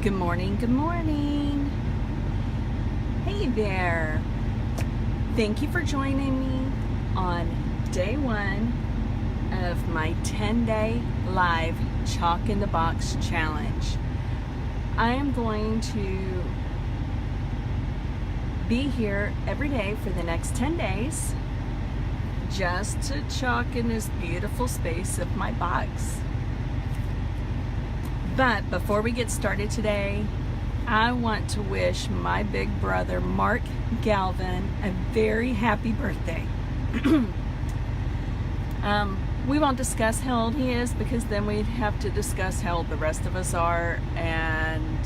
Good morning, good morning. Hey there. Thank you for joining me on day one of my 10-day live Chalk in the Box challenge. I am going to be here every day for the next 10 days just to chalk in this beautiful space of my box. But before we get started today, I want to wish my big brother, Mark Galvin, a very happy birthday. We won't discuss how old he is because then we'd have to discuss how old the rest of us are, and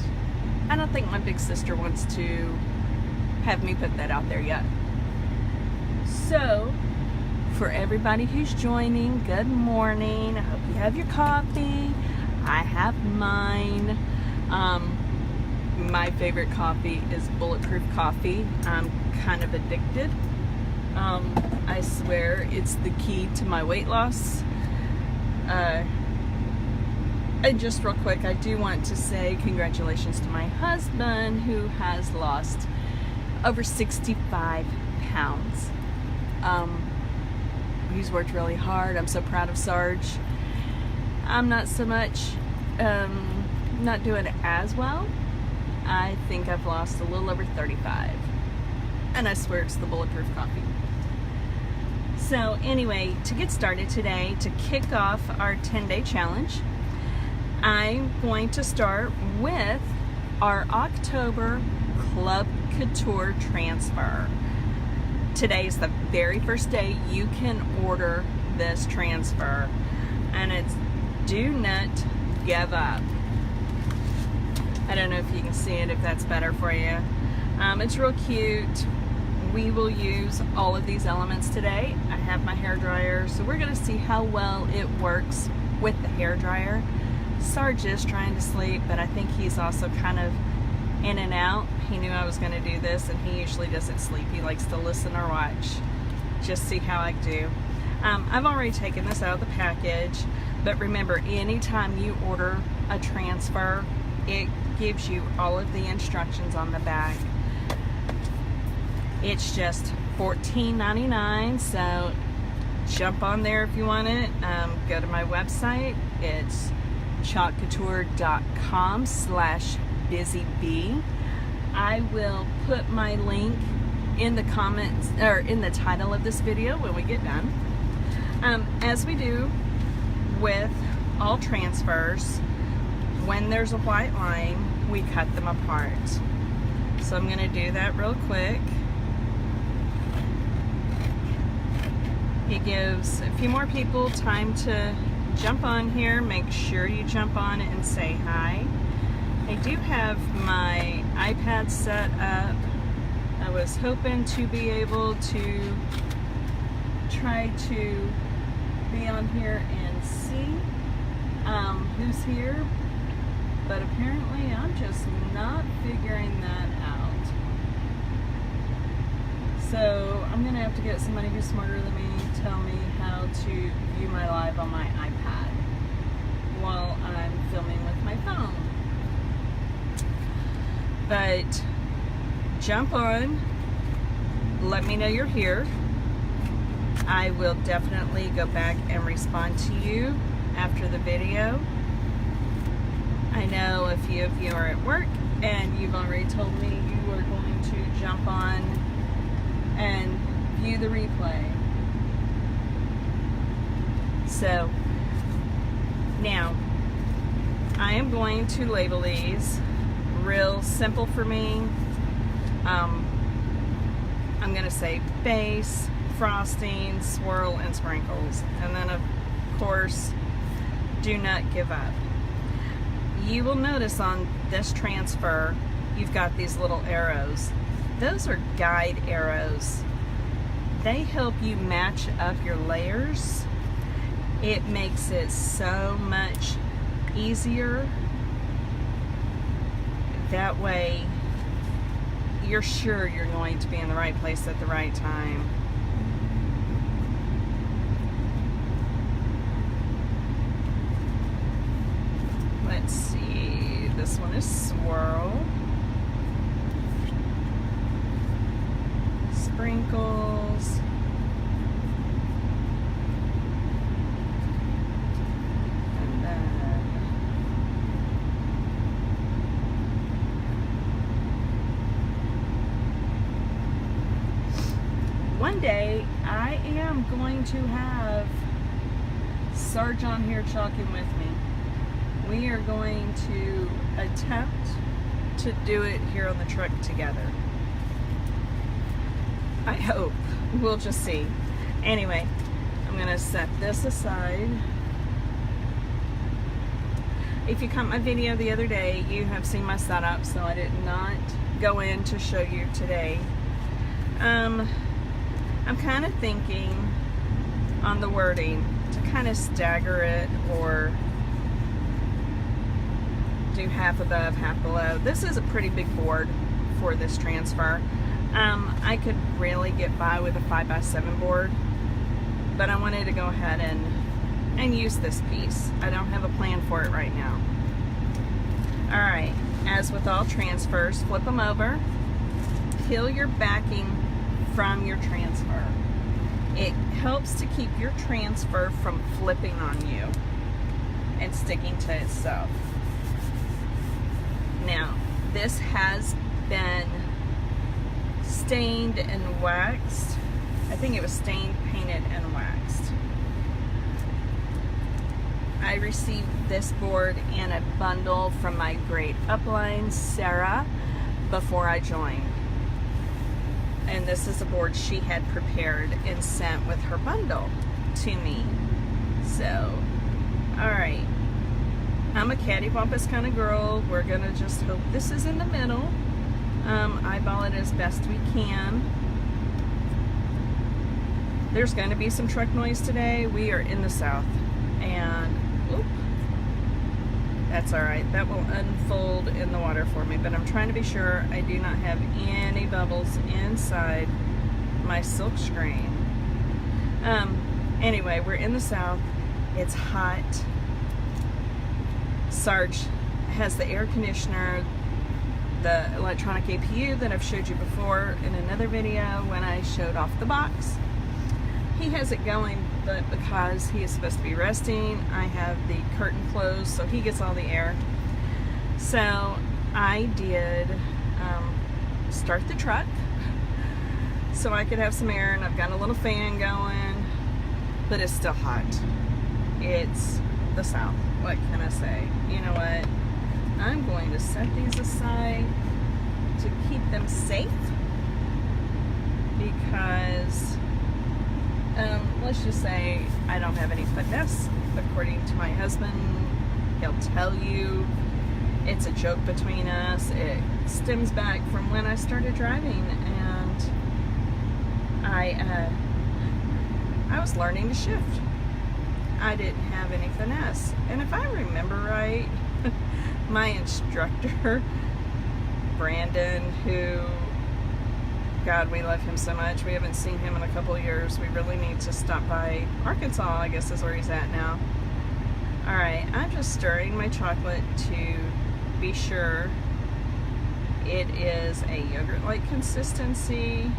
I don't think my big sister wants to have me put that out there yet. So, for everybody who's joining, good morning. I hope you have your coffee. I have mine. My favorite coffee is bulletproof coffee. I'm kind of addicted. I swear it's the key to my weight loss. And just real quick, I do want to say congratulations to my husband who has lost over 65 pounds. He's worked really hard. I'm so proud of Sarge. I'm not so much, not doing it as well. I think I've lost a little over 35. And I swear it's the bulletproof coffee. So anyway, to get started today, to kick off our 10-day challenge, I'm going to start with our October Club Couture transfer. Today is the very first day you can order this transfer, and it's Do Not Give Up. I don't know if you can see it, if that's better for you. It's real cute. We will use all of these elements today. I have my hair dryer, so we're gonna see how well it works with the hair dryer. Sarge is trying to sleep, but I think he's also kind of in and out. He knew I was gonna do this, and he usually doesn't sleep. He likes to listen or watch. Just see how I do. I've already taken this out of the package, but remember, anytime you order a transfer, it gives you all of the instructions on the back. It's just $14.99, so jump on there if you want it. Go to my website. It's chalkcouture.com/busybee. I will put my link in the comments, or in the title of this video when we get done. As we do with all transfers, when there's a white line, we cut them apart. So I'm going to do that real quick. It gives a few more people time to jump on here. Make sure you jump on it and say hi. I do have my iPad set up. I was hoping to be able to try to be on here and see who's here, but apparently I'm just not figuring that out. So I'm gonna have to get somebody who's smarter than me to tell me how to view my live on my iPad while I'm filming with my phone. But jump on, let me know you're here. I will definitely go back and respond to you after the video. I know a few of you are at work and you've already told me you are going to jump on and view the replay. So now I am going to label these real simple for me. I'm going to say base, frosting, swirl, and sprinkles. And then of course, do not give up. You will notice on this transfer, you've got these little arrows. Those are guide arrows. They help you match up your layers. It makes it so much easier. That way, you're sure you're going to be in the right place at the right time. Let's see, this one is swirl. Sprinkles. And then one day I am going to have Sarge on here chalking with me. We are going to attempt to do it here on the truck together. I hope. We'll just see. Anyway, I'm going to set this aside. If you caught my video the other day, you have seen my setup, so I did not go in to show you today. I'm kind of thinking on the wording to kind of stagger it or do half above, half below. This is a pretty big board for this transfer. I could really get by with a 5x7 board, but I wanted to go ahead and use this piece. I don't have a plan for it right now. Alright, as with all transfers, flip them over, peel your backing from your transfer. It helps to keep your transfer from flipping on you and sticking to itself. Now, this has been stained and waxed. I think it was stained, painted, and waxed. I received this board in a bundle from my great upline, Sarah, before I joined. And this is a board she had prepared and sent with her bundle to me. So, alright. I'm a cattywampus kind of girl. We're gonna just hope this is in the middle. Eyeball it as best we can. There's going to be some truck noise today. We are in the south, and whoop, that's alright. That will unfold in the water for me, but I'm trying to be sure I do not have any bubbles inside my silk screen. Anyway, we're in the south. It's hot. Sarge has the air conditioner, the electronic APU that I've showed you before in another video when I showed off the box. He has it going, but because he is supposed to be resting, I have the curtain closed so he gets all the air. So I did start the truck so I could have some air, and I've got a little fan going, but it's still hot. It's the south. What can I say? You know what? I'm going to set these aside to keep them safe because let's just say I don't have any finesse. According to my husband, he'll tell you it's a joke between us. It stems back from when I started driving, and I was learning to shift. I didn't have any finesse, and if I remember right, my instructor, Brandon, who, God, we love him so much. We haven't seen him in a couple of years. We really need to stop by Arkansas, I guess is where he's at now. Alright, I'm just stirring my chocolate to be sure it is a yogurt-like consistency,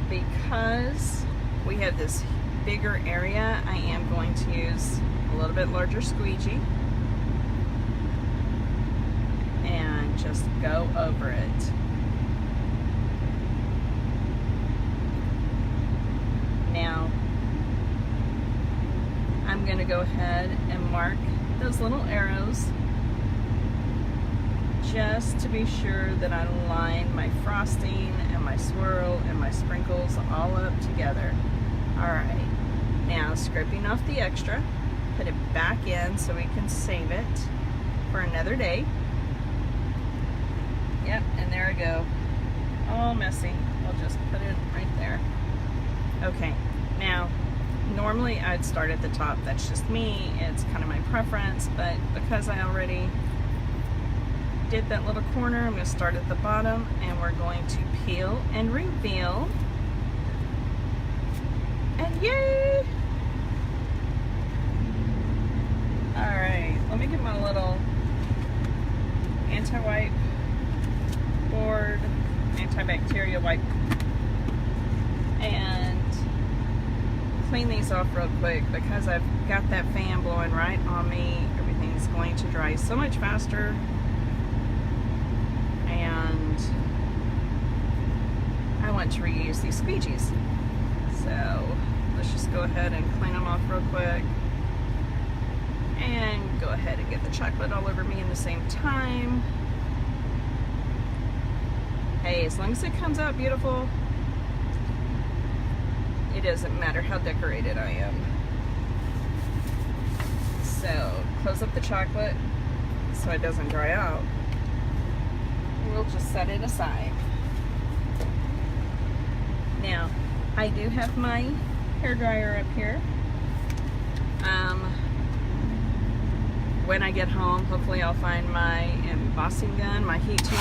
because we have this bigger area. I am going to use a little bit larger squeegee and just go over it. Now I'm going to go ahead and mark those little arrows just to be sure that I line my frosting and my swirl and my sprinkles all up together. Alright, now scraping off the extra, put it back in so we can save it for another day. Yep, and there we go. All messy. We'll just put it right there. Okay, now normally I'd start at the top. That's just me. It's kind of my preference, but because I already did that little corner, I'm going to start at the bottom, and we're going to peel and reveal. And yay! Alright, let me get my little anti-wipe board, antibacterial wipe, and clean these off real quick because I've got that fan blowing right on me. Everything's going to dry so much faster, and I want to reuse these squeegees. So let's just go ahead and clean them off real quick and go ahead and get the chocolate all over me in the same time. Hey, as long as it comes out beautiful, it doesn't matter how decorated I am. So close up the chocolate so it doesn't dry out. We'll just set it aside. Now, I do have my hair dryer up here. When I get home, hopefully I'll find my embossing gun, my heat tool.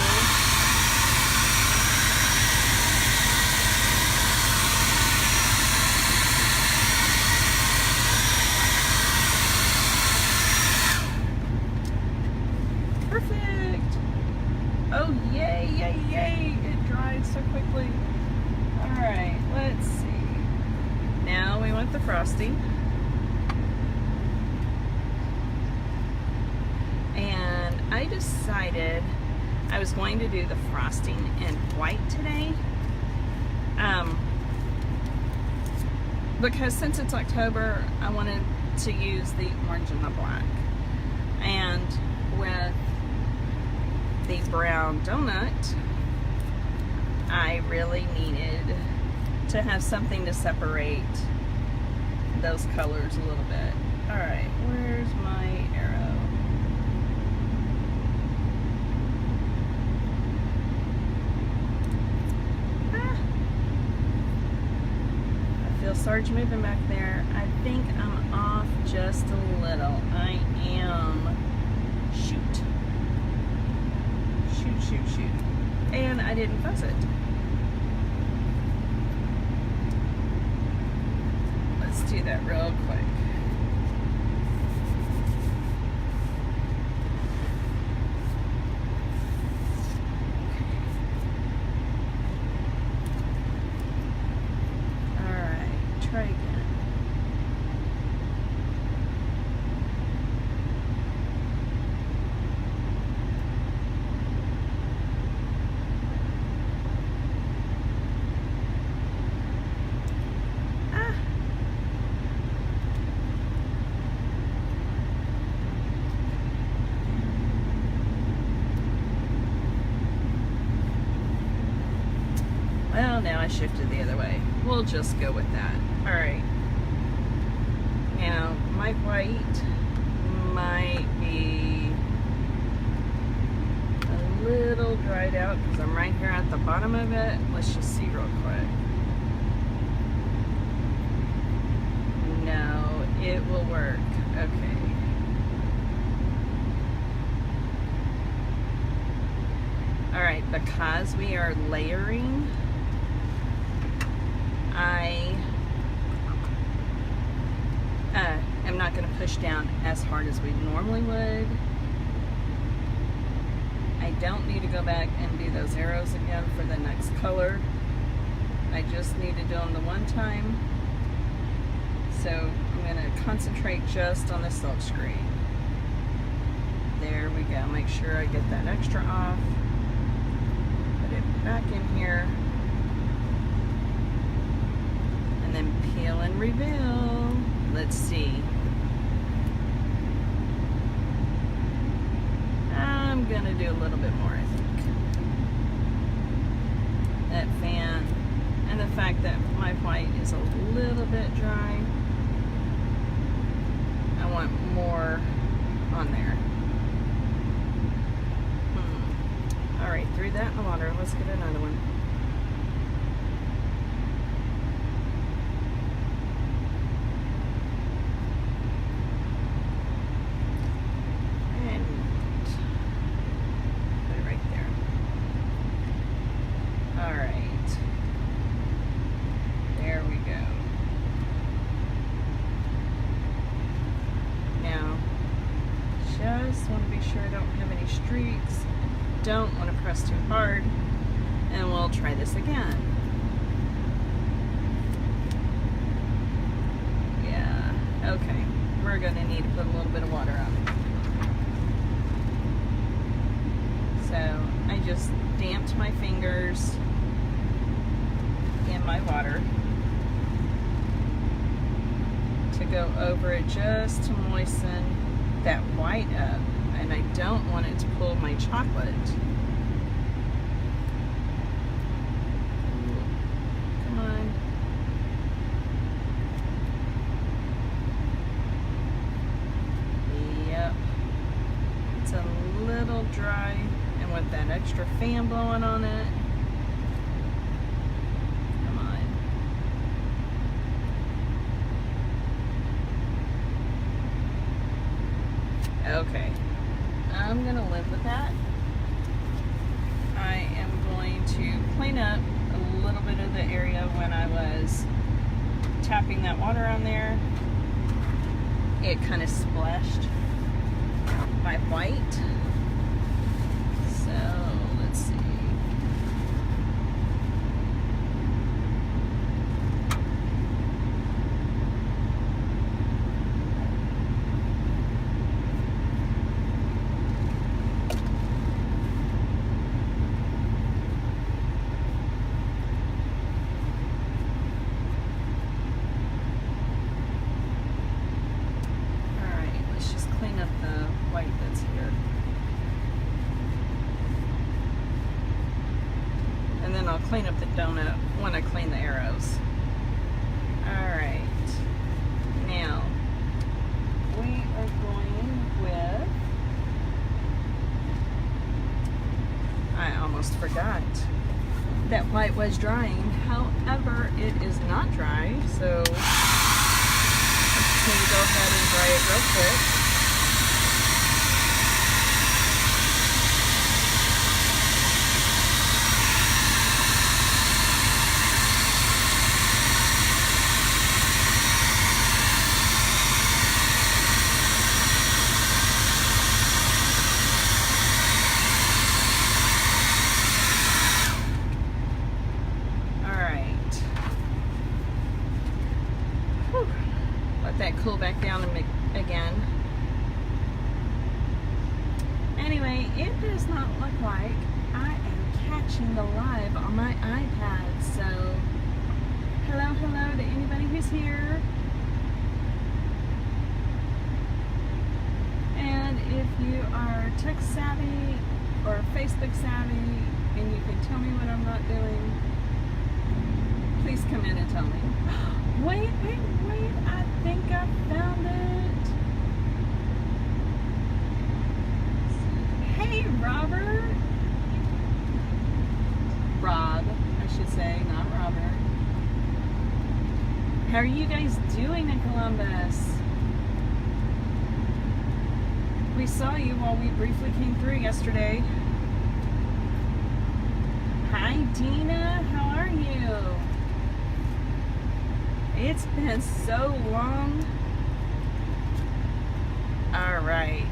Perfect. Oh, yay, yay, yay. It dried so quickly. All right, let's see. Now we want the frosting. And I decided I was going to do the frosting in white today. Because since it's October, I wanted to use the orange and the black. And with the brown donut, I really needed to have something to separate those colors a little bit. All right, where's my arrow? I feel Sarge moving back there. I think I'm off just a little. I am. Shoot. And I didn't fuzz it. Let's do that real quick. All right, try again. Well, now I shifted the other way. We'll just go with that. All right. Now, my white might be a little dried out because I'm right here at the bottom of it. Let's just see real quick. No, it will work. Okay. All right, because we are layering, I am not going to push down as hard as we normally would. I don't need to go back and do those arrows again for the next color. I just need to do them the one time. So I'm going to concentrate just on the silk screen. There we go. Make sure I get that extra off. Put it back in here. And then peel and reveal. Let's see. I'm gonna do a little bit more, I think. That fan and the fact that my white is a little bit dry, I want more on there. All right, threw that in the water. Let's get another one. Just want to be sure I don't have any streaks. don't want to press too hard, and we'll try this again. Yeah, okay. We're gonna need to put a little bit of water on it. So I just damped my fingers in my water to go over it just to moisten that white up, and I don't want it to pull my chocolate. Come on. Yep. It's a little dry, and with that extra fan blowing on it, okay, I'm gonna live with that. I am going to clean up a little bit of the area when I was tapping that water on there. It kind of splashed my white. So let's see. That's here. And then I'll clean up the donut when I clean the arrows. Alright. Now, we are going with... I almost forgot. That white was drying. However, it is not dry, so I'm just going to go ahead and dry it real quick. That cool back down again. Anyway, it does not look like I am catching the live on my iPad. So, hello to anybody who's here. And if you are tech savvy or Facebook savvy and you can tell me what I'm not doing, please come in and tell me. Wait, I think I found it. Hey, Robert. Rob, I should say, not Robert. How are you guys doing in Columbus? We saw you while we briefly came through yesterday. Hi, Dina. How are you? It's been so long. All right.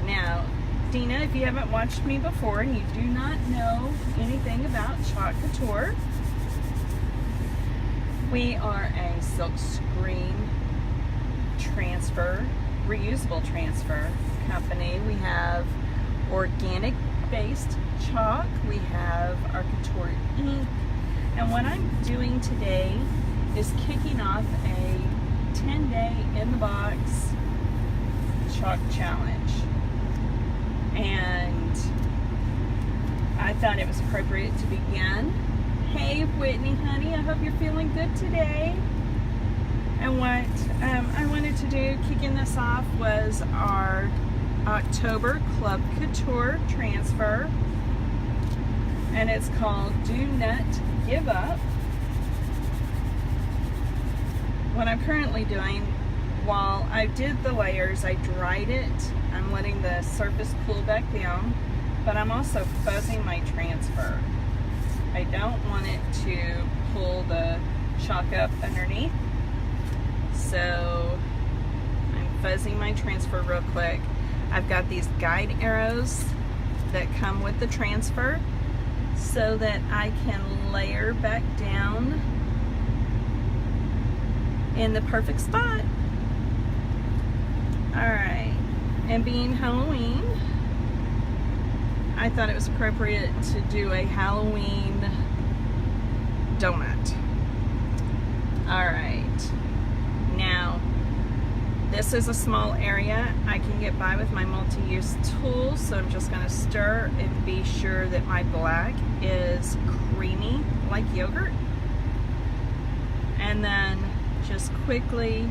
Now, Dina, if you haven't watched me before and you do not know anything about Couture, we are a silk screen transfer, reusable transfer company. We have organic based chalk. We have our Couture ink. And what I'm doing today is kicking off a 10-day in the box chalk challenge. And I thought it was appropriate to begin. Hey Whitney, honey, I hope you're feeling good today. And what I wanted to do, kicking this off, was our October Club Couture transfer. And it's called Do Not Give Up. What I'm currently doing, while I did the layers, I dried it. I'm letting the surface cool back down, but I'm also fuzzing my transfer. I don't want it to pull the chalk up underneath, so I'm fuzzing my transfer real quick. I've got these guide arrows that come with the transfer so that I can layer back down in the perfect spot. Alright, and being Halloween, I thought it was appropriate to do a Halloween donut. Alright, now this is a small area. I can get by with my multi-use tool, so I'm just going to stir and be sure that my black is creamy like yogurt. And then just quickly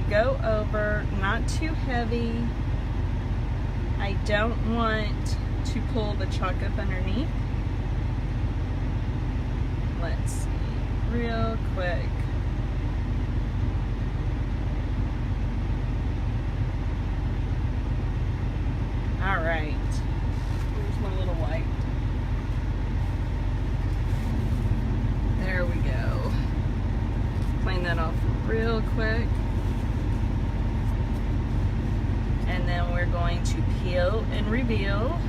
go over, not too heavy. I don't want to pull the chalk up underneath. Let's see, real quick. Alright, here's my little wipe. There we go. Clean that off real quick. And then we're going to peel and reveal.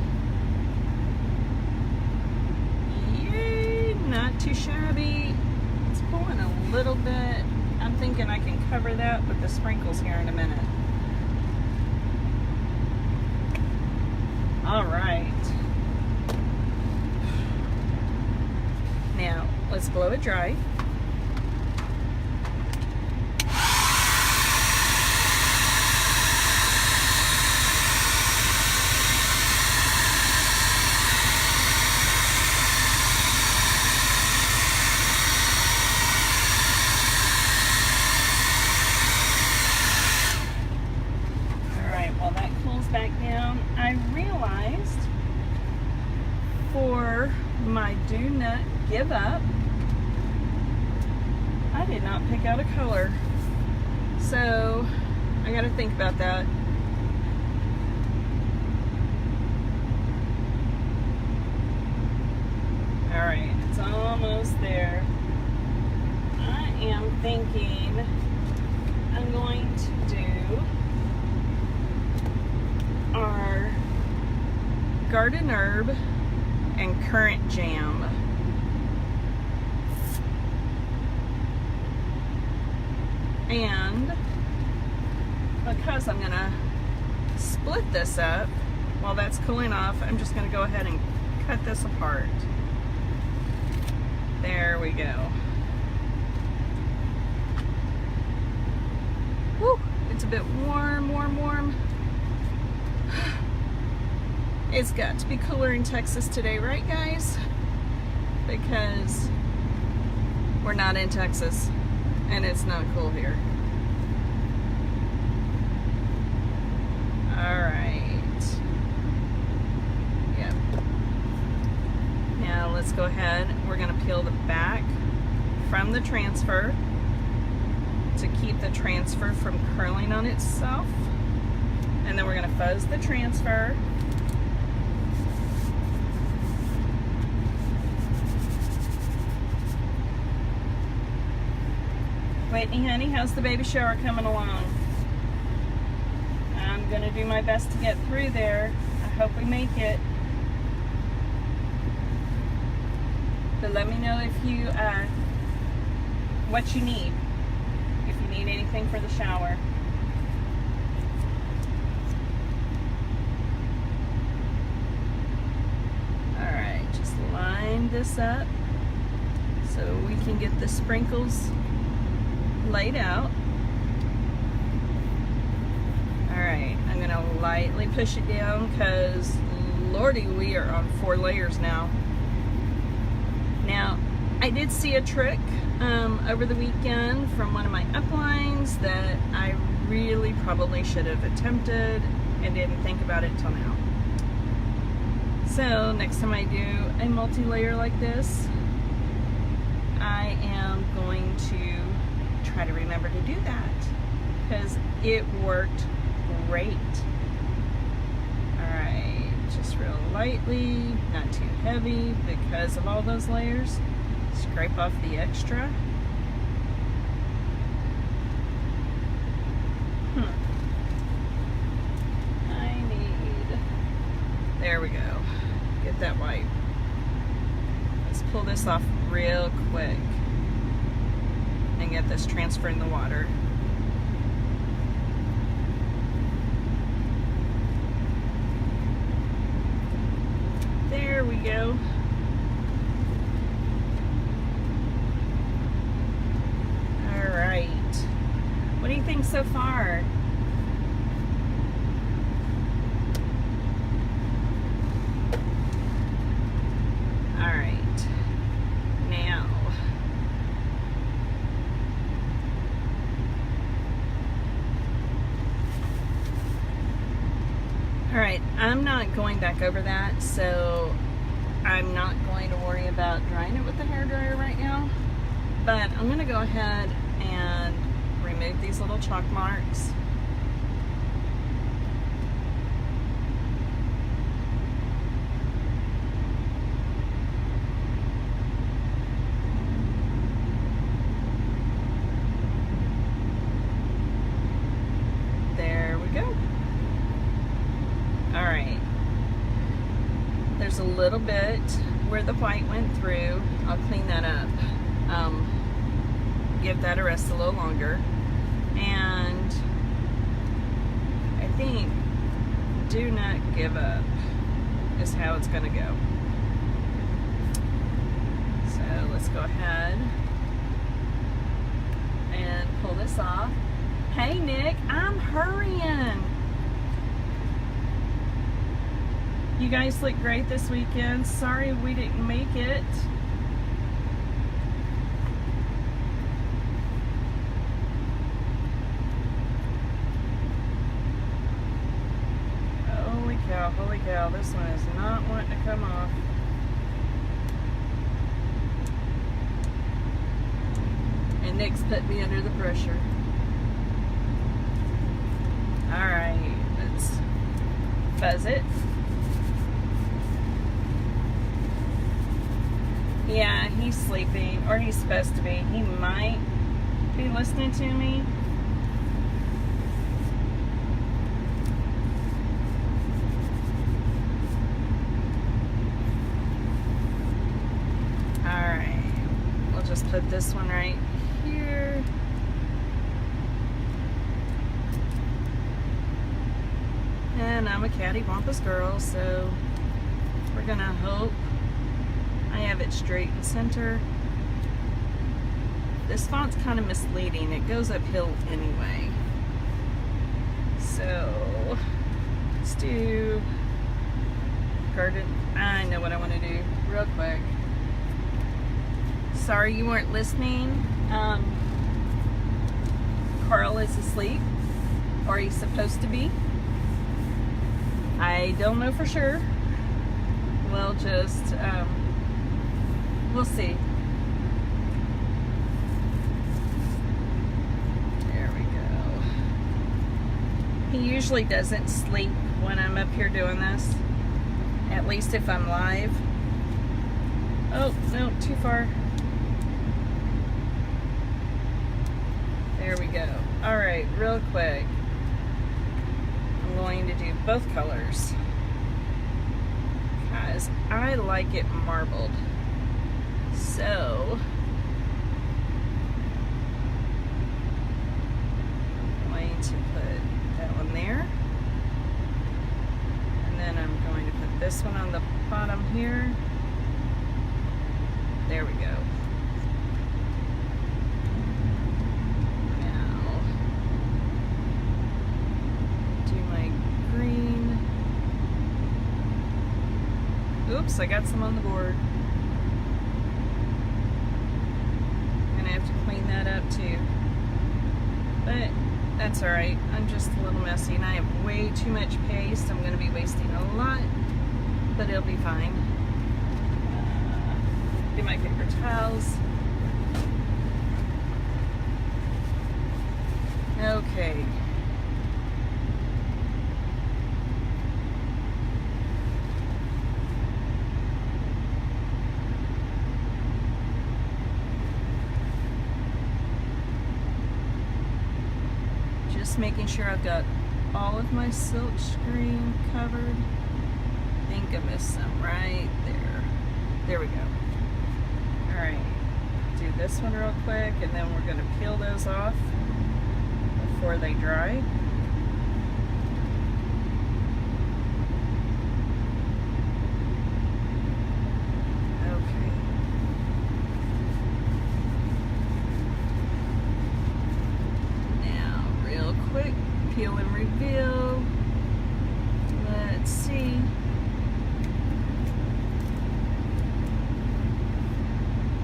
Yay, not too shabby. It's pulling a little bit. I'm thinking I can cover that with the sprinkles here in a minute. All right. Now, let's blow it dry. Back down. I realized for my do not give up, I did not pick out a color, so I got to think about that. Alright, it's almost there. I am thinking I'm going to do our garden herb and currant jam. And because I'm gonna split this up while that's cooling off, I'm just gonna go ahead and cut this apart. There we go. Woo, it's a bit warm, warm. It's got to be cooler in Texas today, right guys? Because we're not in Texas and it's not cool here. Alright. Yep. Now let's go ahead. We're going to peel the back from the transfer to keep the transfer from curling on itself. And then we're going to fuzz the transfer. Whitney, honey, how's the baby shower coming along? I'm going to do my best to get through there. I hope we make it. But let me know if you, what you need. If you need anything for the shower. Alright, just line this up so we can get the sprinkles laid out. Alright, I'm going to lightly push it down because, lordy, we are on 4 layers now. Now, I did see a trick over the weekend from one of my uplines that I really probably should have attempted and didn't think about it till now. So, next time I do a multi-layer like this, I am going to try to remember to do that because it worked great. Alright, just real lightly, not too heavy because of all those layers. Scrape off the extra. I There we go. Get that white. Let's pull this off real quick and get this transferred in the water. There we go. All right. What do you think so far? All right. Now, all right, I'm not going back over that, so I'm not going to worry about drying it with the hairdryer right now, but I'm going to go ahead and remove these little chalk marks. There we go. All right. There's a little bit where the white went through. I'll clean that up. Give that a rest a little longer. And I think do not give up is how it's going to go. So let's go ahead and pull this off. Hey Nick, I'm hurrying. You guys look great this weekend. Sorry we didn't make it. Holy cow, this one is not wanting to come off. And Nick's put me under the pressure. Alright, let's fuzz it. Yeah, he's sleeping, or he's supposed to be. He might be listening to me. Just put this one right here. And I'm a cattywampus girl, so we're gonna hope I have it straight and center. This font's kind of misleading. It goes uphill anyway. So let's do garden. I know what I want to do real quick. Sorry you weren't listening. Carl is asleep, or he's supposed to be. I don't know for sure. We'll just, we'll see. There we go. He usually doesn't sleep when I'm up here doing this, at least if I'm live. Oh, no, too far. There we go. Alright, real quick. I'm going to do both colors because I like it marbled. So I'm going to put that one there. And then I'm going to put this one on the bottom here. There we go. Oops, I got some on the board. Gonna have to clean that up too. But that's alright. I'm just a little messy and I have way too much paste. I'm gonna be wasting a lot, but it'll be fine. Get my paper towels. Okay. Just making sure I've got all of my silk screen covered. think I missed some right there. There we go. Alright, do this one real quick, and then we're going to peel those off before they dry. Okay. Now, real quick, peel and reveal. Let's see.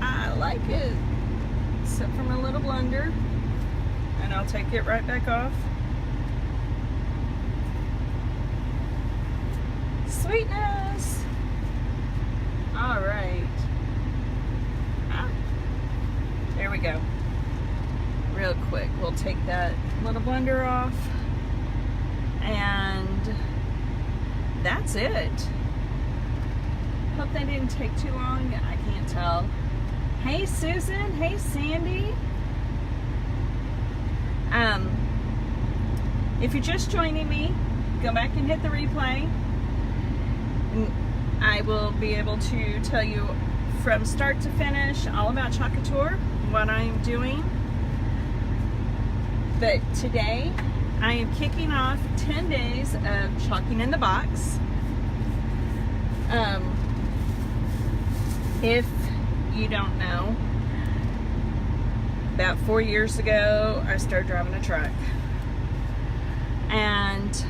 I like it, except for my little blender, and I'll take it right back off. Sweetness. All right. There we go. Real quick, we'll take that little blender off, and that's it. Hope that didn't take too long. I can't tell. Hey Susan, hey Sandy. If you're just joining me, go back and hit the replay. I will be able to tell you from start to finish all about Couture, what I'm doing. But today I am kicking off 10 days of chalking in the box. If you don't know, about 4 years ago I started driving a truck, and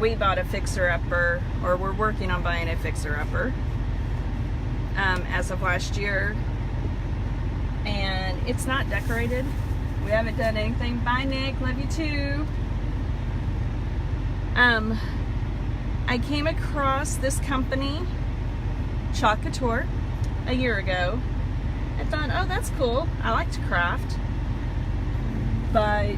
we bought a fixer-upper, or we're working on buying a fixer-upper as of last year, and it's not decorated. We haven't done anything. Bye Nick, love you too. I came across this company, Couture, a year ago. I thought, oh, that's cool. I like to craft. But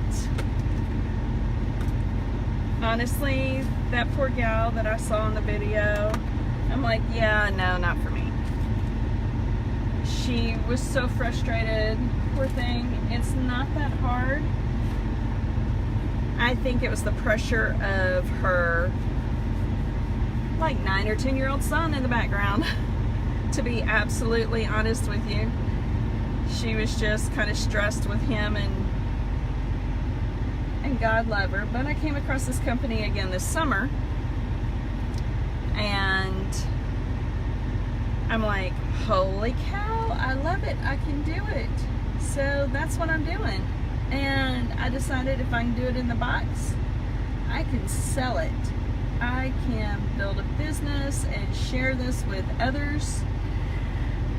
honestly, that poor gal that I saw in the video, I'm like, yeah, no, not for me. She was so frustrated. Poor thing. It's not that hard. I think it was the pressure of her like 9 or 10-year-old son in the background. To be absolutely honest with you, she was just kind of stressed with him, and God love her. But I came across this company again this summer, and I'm like, holy cow, I love it, I can do it. So that's what I'm doing, and I decided if I can do it in the box, I can sell it. I can build a business and share this with others.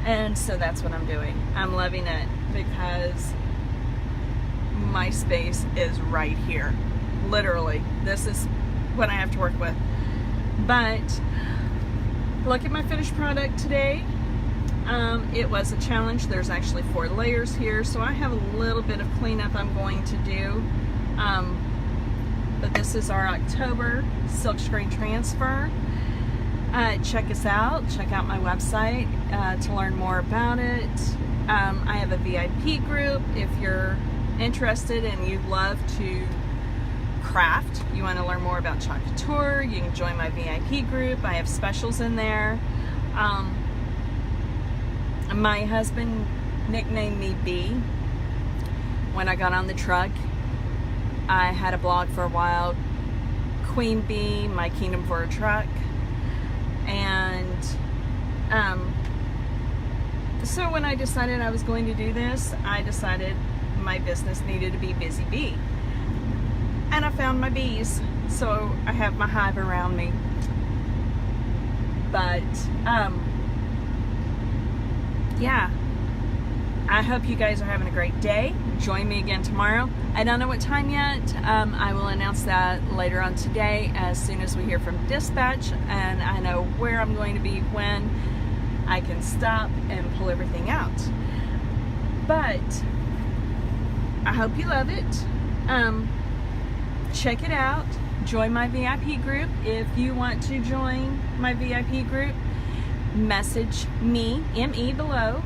And so that's what I'm doing. I'm loving it because my space is right here. Literally, this is what I have to work with. But look at my finished product today. It was a challenge. There's actually 4 layers here, so I have a little bit of cleanup I'm going to do. But this is our October silkscreen transfer. Check us out. Check out my website to learn more about it. I have a VIP group. If you're interested and you love to craft, you want to learn more about Couture, you can join my VIP group. I have specials in there. My husband nicknamed me Bee when I got on the truck. I had a blog for a while, Queen Bee, My Kingdom for a Truck. And so when I decided I was going to do this, I decided my business needed to be Busy Bee. And I found my bees, so I have my hive around me. But yeah, I hope you guys are having a great day. Join me again tomorrow. I don't know what time yet. I will announce that later on today as soon as we hear from dispatch and I know where I'm going to be when I can stop and pull everything out. But I hope you love it. Check it out. Join my VIP group. If you want to join my VIP group, message me, M-E, below,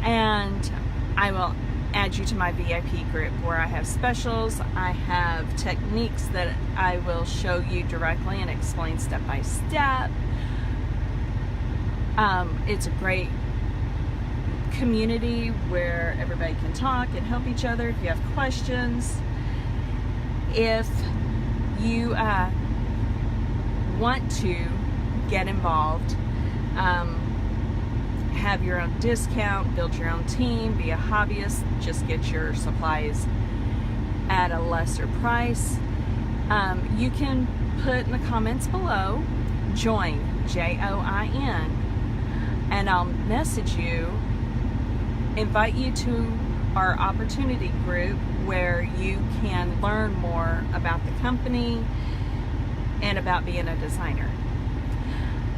and I will add you to my VIP group where I have specials. I have techniques that I will show you directly and explain step by step. It's a great community where everybody can talk and help each other if you have questions. If you want to get involved, have your own discount, build your own team, be a hobbyist, just get your supplies at a lesser price, you can put in the comments below, join, Join, and I'll message you, invite you to our opportunity group where you can learn more about the company and about being a designer.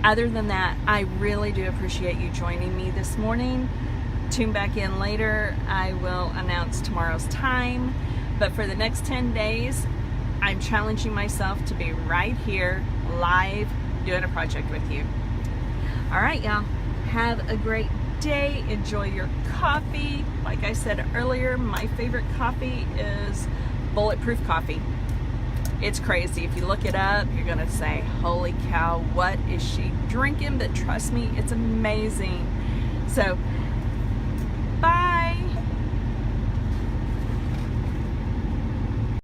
Other than that, I really do appreciate you joining me this morning. Tune back in later. I will announce tomorrow's time. But for the next 10 days, I'm challenging myself to be right here, live, doing a project with you. All right, y'all. Have a great day. Enjoy your coffee. Like I said earlier, my favorite coffee is Bulletproof coffee. It's crazy. If you look it up, you're going to say, holy cow, what is she drinking? But trust me, it's amazing. So, bye.